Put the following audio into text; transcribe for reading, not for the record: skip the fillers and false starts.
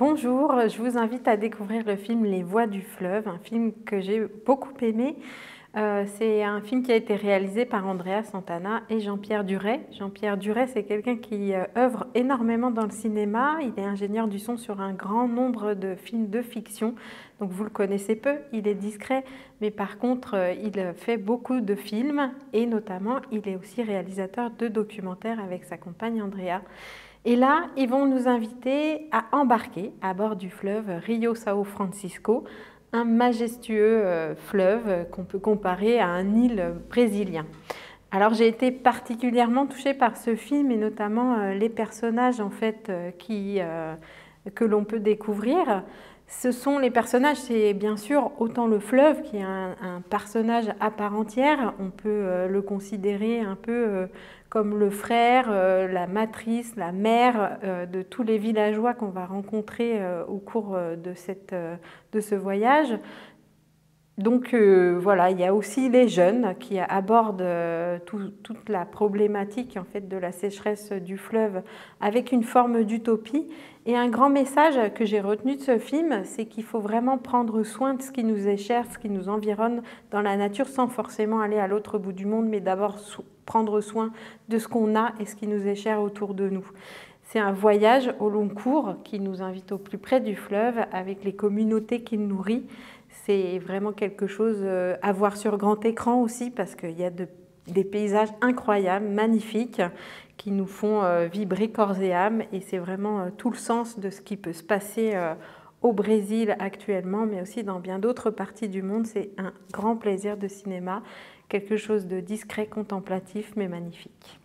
Bonjour, je vous invite à découvrir le film Les Voix du fleuve, un film que j'ai beaucoup aimé. C'est un film qui a été réalisé par Andrea Santana et Jean-Pierre Duret. Jean-Pierre Duret, c'est quelqu'un qui œuvre énormément dans le cinéma. Il est ingénieur du son sur un grand nombre de films de fiction. Donc vous le connaissez peu, il est discret, mais par contre, il fait beaucoup de films et notamment, il est aussi réalisateur de documentaires avec sa compagne Andrea. Et là, ils vont nous inviter à embarquer à bord du fleuve Rio São Francisco, un majestueux fleuve qu'on peut comparer à un île brésilien. Alors j'ai été particulièrement touchée par ce film et notamment les personnages en fait que l'on peut découvrir. Ce sont les personnages, c'est bien sûr autant le fleuve qui est un personnage à part entière, on peut le considérer un peu comme le frère, la matrice, la mère de tous les villageois qu'on va rencontrer au cours de ce voyage. Donc voilà, il y a aussi les jeunes qui abordent toute la problématique en fait, de la sécheresse du fleuve avec une forme d'utopie. Et un grand message que j'ai retenu de ce film, c'est qu'il faut vraiment prendre soin de ce qui nous est cher, ce qui nous environne dans la nature sans forcément aller à l'autre bout du monde, mais d'abord prendre soin de ce qu'on a et ce qui nous est cher autour de nous. C'est un voyage au long cours qui nous invite au plus près du fleuve avec les communautés qu'il nourrit. C'est vraiment quelque chose à voir sur grand écran aussi parce qu'il y a des paysages incroyables, magnifiques, qui nous font vibrer corps et âme. Et c'est vraiment tout le sens de ce qui peut se passer au Brésil actuellement, mais aussi dans bien d'autres parties du monde. C'est un grand plaisir de cinéma, quelque chose de discret, contemplatif, mais magnifique.